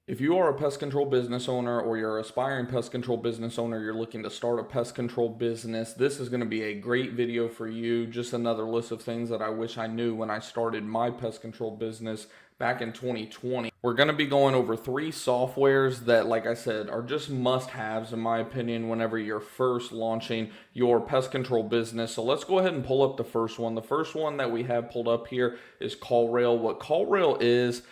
If you are a pest control business owner or you're an aspiring pest control business owner, you're looking to start a pest control business, this is going to be a great video for you. Just another list of things that I wish I knew when I started my pest control business back in 2020. We're going to be going over 3 softwares that, like I said, are just must-haves in my opinion whenever you're first launching your pest control business. So let's go ahead and pull up the first one. The first one that we have pulled up here is CallRail. What CallRail is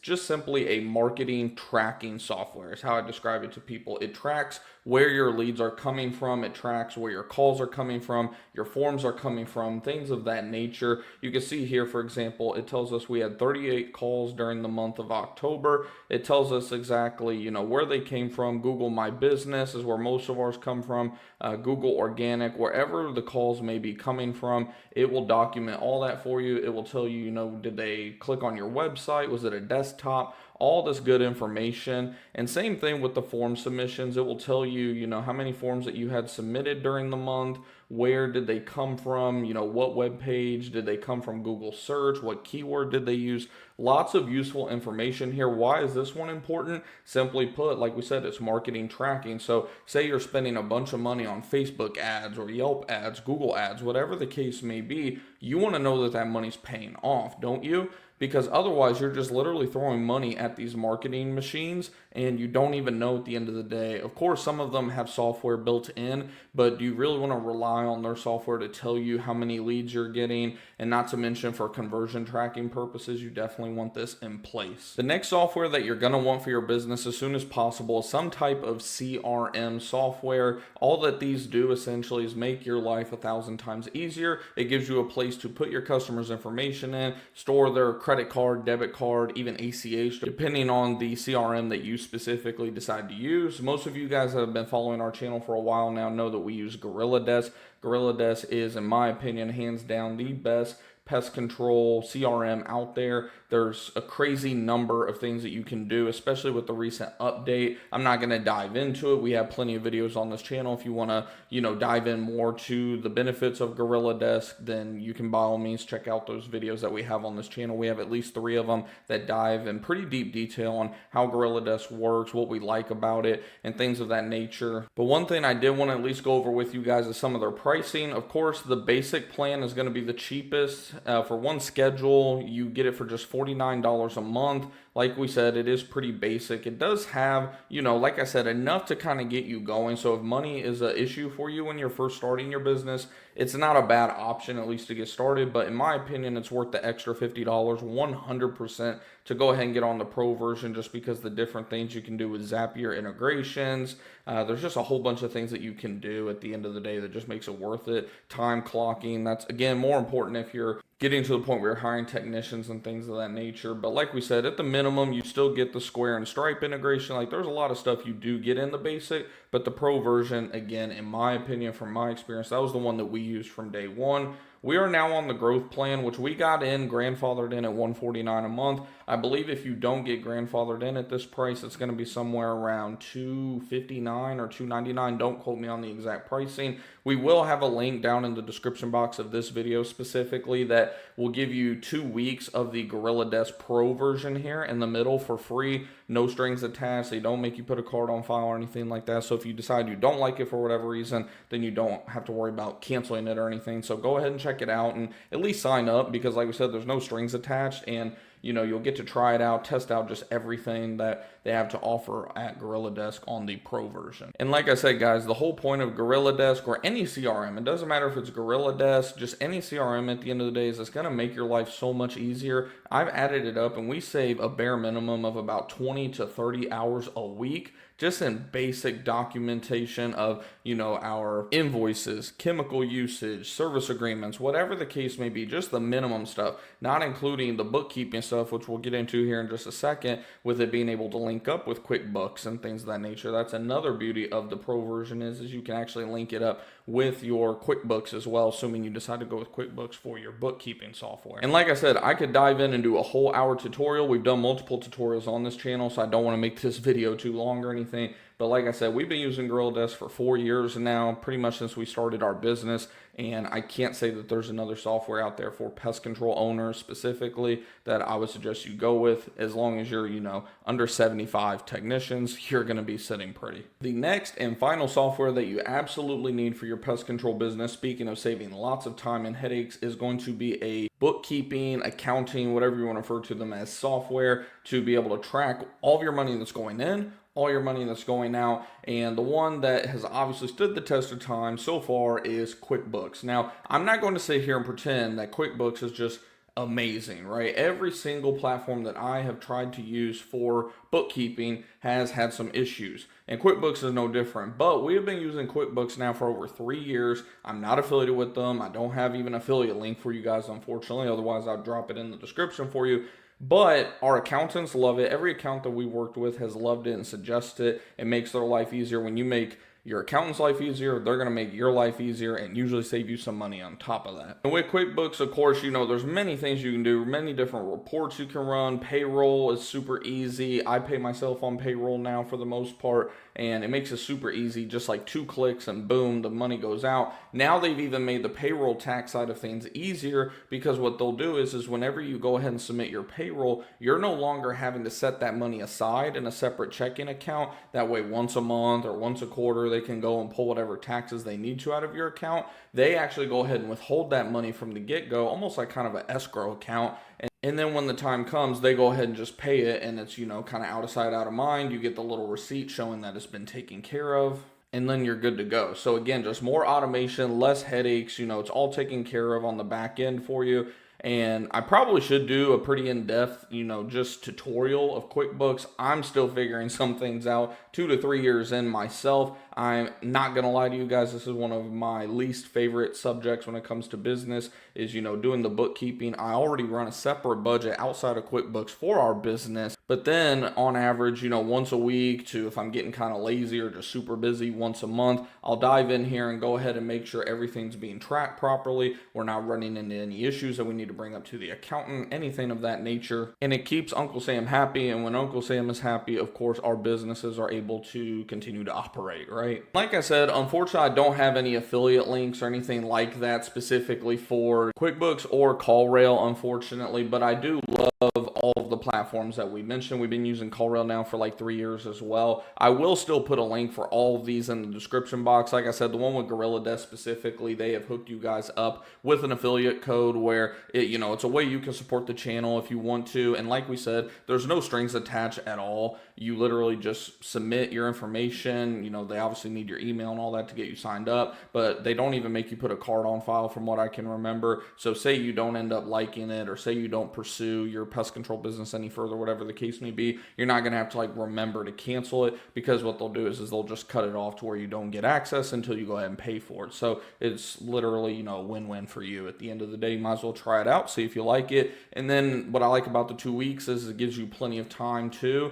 just simply a marketing tracking software is how I describe it to people. It tracks where your leads are coming from. It tracks where your calls are coming from, your forms are coming from, things of that nature. You can see here, for example, it tells us we had 38 calls during the month of October. It tells us exactly, where they came from. Google My Business is where most of ours come from. Google Organic, wherever the calls may be coming from, it will document all that for you. It will tell you, did they click on your website? Was it a desktop? All this good information. And same thing with the form submissions. It will tell you, how many forms that you had submitted during the month, where did they come from, what web page did they come from, Google search, what keyword did they use. Lots of useful information here. Why is this one important? Simply put, like we said, it's marketing tracking. So say you're spending a bunch of money on Facebook ads or Yelp ads, Google ads, whatever the case may be, you want to know that that money's paying off, don't you? Because otherwise you're just literally throwing money at these marketing machines and you don't even know at the end of the day. Of course, some of them have software built in, but do you really want to rely on their software to tell you how many leads you're getting? And not to mention for conversion tracking purposes, you definitely want this in place. The next software that you're going to want for your business as soon as possible is some type of CRM software. All that these do essentially is make your life 1,000 times easier. It gives you a place to put your customers' information in, store their credit card, debit card, even ACH, depending on the CRM that you specifically decide to use. Most of you guys that have been following our channel for a while now know that we use GorillaDesk. GorillaDesk is, in my opinion, hands down the best pest control CRM out there. There's a crazy number of things that you can do, especially with the recent update. I'm not going to dive into it. We have plenty of videos on this channel. If you want to, dive in more to the benefits of GorillaDesk, then you can by all means check out those videos that we have on this channel. We have at least 3 of them that dive in pretty deep detail on how GorillaDesk works, what we like about it, and things of that nature. But one thing I did want to at least go over with you guys is some of their pricing. Of course, the basic plan is going to be the cheapest. For one schedule, you get it for just $49 a month. Like we said, it is pretty basic. It does have, like I said, enough to kind of get you going. So if money is an issue for you when you're first starting your business, it's not a bad option, at least to get started. But in my opinion, it's worth the extra $50, 100%, to go ahead and get on the pro version, just because the different things you can do with Zapier integrations. There's just a whole bunch of things that you can do at the end of the day that just makes it worth it. Time clocking, that's, again, more important if you're getting to the point where you're hiring technicians and things of that nature. But like we said, at the minimum, you still get the Square and Stripe integration. Like, there's a lot of stuff you do get in the basic, but the pro version, again, in my opinion, from my experience, that was the one that we used from day one. We are now on the growth plan, which we got in, grandfathered in at $149 a month. I believe if you don't get grandfathered in at this price, it's going to be somewhere around $259 or $299. Don't quote me on the exact pricing. We will have a link down in the description box of this video specifically that will give you 2 weeks of the GorillaDesk Pro version here in the middle for free. No strings attached. They don't make you put a card on file or anything like that. So if you decide you don't like it for whatever reason, then you don't have to worry about canceling it or anything. So go ahead and check it out and at least sign up, because like we said, there's no strings attached, and you'll get to try it out, test out just everything that they have to offer at GorillaDesk on the pro version. And like I said, guys, the whole point of GorillaDesk or any CRM, it doesn't matter if it's GorillaDesk, just any CRM at the end of the day, is it's going to make your life so much easier. I've added it up and we save a bare minimum of about 20 to 30 hours a week just in basic documentation of, our invoices, chemical usage, service agreements, whatever the case may be, just the minimum stuff, not including the bookkeeping stuff, which we'll get into here in just a second, with it being able to link up with QuickBooks and things of that nature. That's another beauty of the pro version is you can actually link it up with your QuickBooks as well, assuming you decide to go with QuickBooks for your bookkeeping software. And like I said, I could dive in and do a whole hour tutorial. We've done multiple tutorials on this channel, so I don't want to make this video too long or anything. But like I said, we've been using GorillaDesk for 4 years now, pretty much since we started our business. And I can't say that there's another software out there for pest control owners specifically that I would suggest you go with. As long as you're, under 75 technicians, you're going to be sitting pretty. The next and final software that you absolutely need for your pest control business, speaking of saving lots of time and headaches, is going to be a bookkeeping, accounting, whatever you want to refer to them as, software to be able to track all of your money that's going in, all your money that's going out. And the one that has obviously stood the test of time so far is QuickBooks. Now, I'm not going to sit here and pretend that QuickBooks is just amazing, right? Every single platform that I have tried to use for bookkeeping has had some issues, and QuickBooks is no different. But we have been using QuickBooks now for over 3 years. I'm not affiliated with them. I don't have even an affiliate link for you guys, unfortunately. Otherwise, I'll drop it in the description for you. But our accountants love it. Every accountant we worked with has loved it and suggested it. It makes their life easier. When you make your accountant's life easier, they're going to make your life easier and usually save you some money on top of that. And with QuickBooks, of course, there's many things you can do, many different reports you can run. Payroll is super easy. I pay myself on payroll now for the most part, and it makes it super easy. Just like 2 clicks and boom, the money goes out. Now they've even made the payroll tax side of things easier, because what they'll do is whenever you go ahead and submit your payroll, you're no longer having to set that money aside in a separate checking account. That way, once a month or once a quarter, they can go and pull whatever taxes they need to out of your account. They actually go ahead and withhold that money from the get-go, almost like kind of an escrow account. And then when the time comes, they go ahead and just pay it, and it's, kind of out of sight, out of mind. You get the little receipt showing that it's been taken care of, and then you're good to go. So again, just more automation, less headaches. It's all taken care of on the back end for you. And I probably should do a pretty in-depth, just tutorial of QuickBooks. I'm still figuring some things out 2 to 3 years in myself. I'm not going to lie to you guys. This is one of my least favorite subjects when it comes to business is, doing the bookkeeping. I already run a separate budget outside of QuickBooks for our business. But then on average, once a week to, if I'm getting kind of lazy or just super busy, once a month, I'll dive in here and go ahead and make sure everything's being tracked properly. We're not running into any issues that we need to bring up to the accountant, anything of that nature. And it keeps Uncle Sam happy. And when Uncle Sam is happy, of course, our businesses are able to continue to operate, right? Like I said, unfortunately, I don't have any affiliate links or anything like that specifically for QuickBooks or CallRail, unfortunately, but I do love all of the platforms that we mentioned. We've been using CallRail now for like 3 years as well. I will still put a link for all of these in the description box. Like I said, the one with GorillaDesk specifically, they have hooked you guys up with an affiliate code where it's a way you can support the channel if you want to. And like we said, there's no strings attached at all. You literally just submit your information. They obviously need your email and all that to get you signed up, but they don't even make you put a card on file from what I can remember. So say you don't end up liking it, or say you don't pursue your pest control business any further, whatever the case may be, you're not going to have to remember to cancel it, because what they'll do is they'll just cut it off to where you don't get access until you go ahead and pay for it. So it's literally, a win-win for you. At the end of the day, you might as well try it out, see if you like it. And then what I like about the 2 weeks is it gives you plenty of time to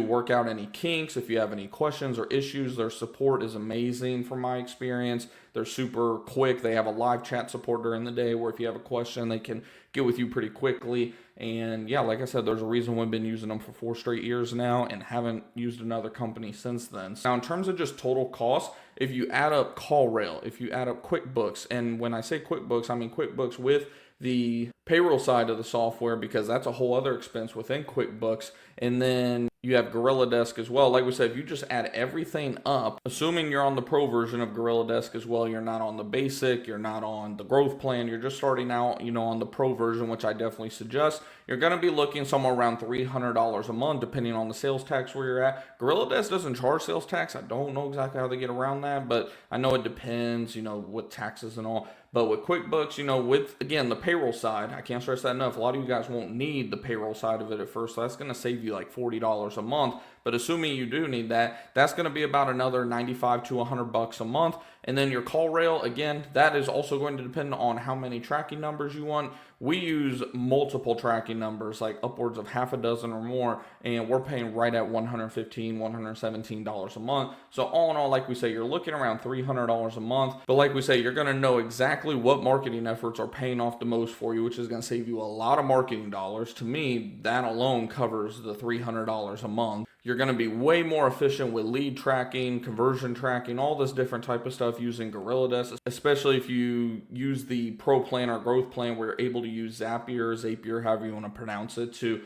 work out any kinks. If you have any questions or issues, their support is amazing from my experience. They're super quick. They have a live chat support during the day where if you have a question, they can get with you pretty quickly. And yeah, like I said, there's a reason we've been using them for 4 straight years now and haven't used another company since then. Now, in terms of just total cost, if you add up CallRail, if you add up QuickBooks, and when I say QuickBooks, I mean QuickBooks with the payroll side of the software, because that's a whole other expense within QuickBooks. And then you have GorillaDesk as well. Like we said, if you just add everything up, assuming you're on the pro version of GorillaDesk as well, you're not on the basic, you're not on the growth plan, you're just starting out, on the pro version, which I definitely suggest, you're going to be looking somewhere around $300 a month, depending on the sales tax where you're at. GorillaDesk doesn't charge sales tax. I don't know exactly how they get around that, but I know it depends, with taxes and all. But with QuickBooks, with, again, the payroll side, I can't stress that enough. A lot of you guys won't need the payroll side of it at first, so that's going to save you like $40 a month. But assuming you do need that, that's going to be about another $95 to $100 a month. And then your CallRail, again, that is also going to depend on how many tracking numbers you want. We use multiple tracking numbers, like upwards of half a dozen or more, and we're paying right at $115, $117 a month. So all in all, like we say, you're looking around $300 a month. But like we say, you're going to know exactly what marketing efforts are paying off the most for you, which is going to save you a lot of marketing dollars. To me, that alone covers the $300 a month. You're going to be way more efficient with lead tracking, conversion tracking, all this different type of stuff using GorillaDesk, especially if you use the Pro plan or Growth plan where you're able to use Zapier, however you want to pronounce it, to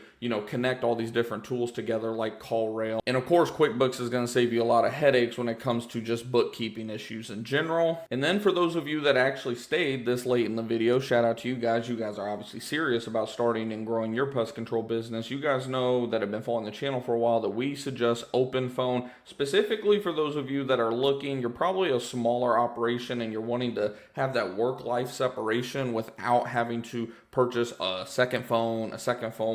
connect all these different tools together like CallRail. And of course, QuickBooks is going to save you a lot of headaches when it comes to just bookkeeping issues in general. And then for those of you that actually stayed this late in the video, shout out to you guys. You guys are obviously serious about starting and growing your pest control business. You guys know that have been following the channel for a while that we suggest OpenPhone, specifically for those of you that are looking, you're probably a smaller operation and you're wanting to have that work-life separation without having to purchase a second phone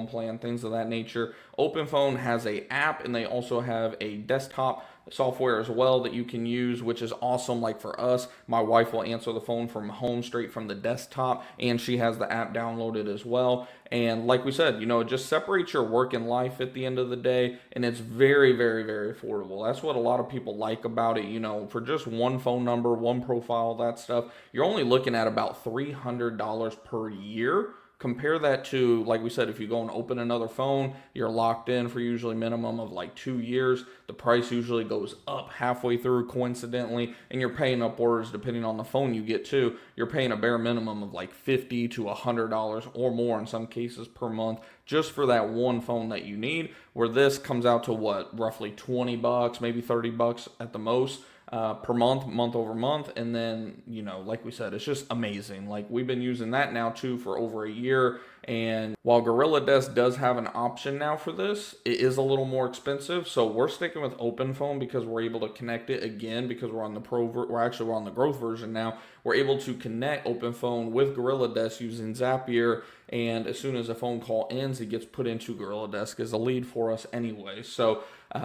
plan, things of that nature. OpenPhone has an app and they also have a desktop software as well that you can use, which is awesome. Like for us, my wife will answer the phone from home straight from the desktop, and she has the app downloaded as well. And like we said, it just separates your work and life at the end of the day, and it's very, very, very affordable. That's what a lot of people like about it. For just one phone number, one profile, that stuff, you're only looking at about $300 per year. Compare that to, like we said, if you go and open another phone, you're locked in for usually minimum of like 2 years. The price usually goes up halfway through coincidentally, and you're paying upwards depending on the phone you get too. You're paying a bare minimum of like $50 to $100 or more in some cases per month just for that one phone that you need, where this comes out to roughly $20, maybe $30 at the most. Per month over month. And then, like we said, it's just amazing. Like we've been using that now too for over a year. And while GorillaDesk does have an option now for this, it is a little more expensive. So we're sticking with OpenPhone because we're able to connect it again because we're on the we're on the growth version now. We're able to connect OpenPhone with GorillaDesk using Zapier. And as soon as a phone call ends, it gets put into GorillaDesk as a lead for us anyway. So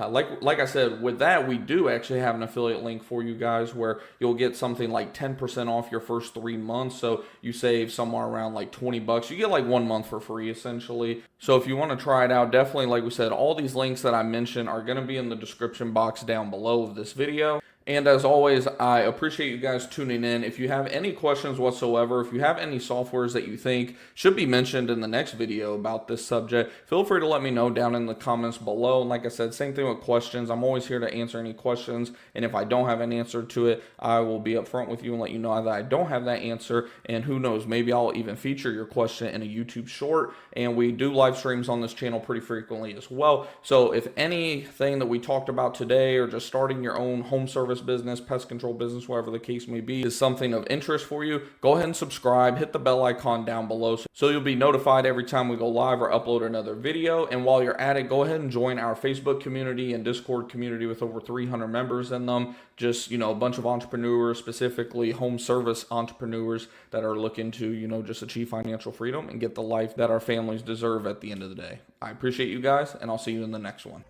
like I said, with that, we do actually have an affiliate link for you guys where you'll get something like 10% off your first 3 months. So you save somewhere around like $20. You get like 1 month for free essentially. So if you want to try it out, definitely, like we said, all these links that I mentioned are going to be in the description box down below of this video. And as always, I appreciate you guys tuning in. If you have any questions whatsoever, if you have any softwares that you think should be mentioned in the next video about this subject, feel free to let me know down in the comments below. And like I said, same thing with questions. I'm always here to answer any questions. And if I don't have an answer to it, I will be upfront with you and let you know that I don't have that answer. And who knows, maybe I'll even feature your question in a YouTube short. And we do live streams on this channel pretty frequently as well. So if anything that we talked about today or just starting your own home service business, pest control business, whatever the case may be, is something of interest for you, go ahead and subscribe, hit the bell icon down below so you'll be notified every time we go live or upload another video. And while you're at it, go ahead and join our Facebook community and Discord community with over 300 members in them. Just, a bunch of entrepreneurs, specifically home service entrepreneurs that are looking to, just achieve financial freedom and get the life that our families deserve at the end of the day. I appreciate you guys, and I'll see you in the next one.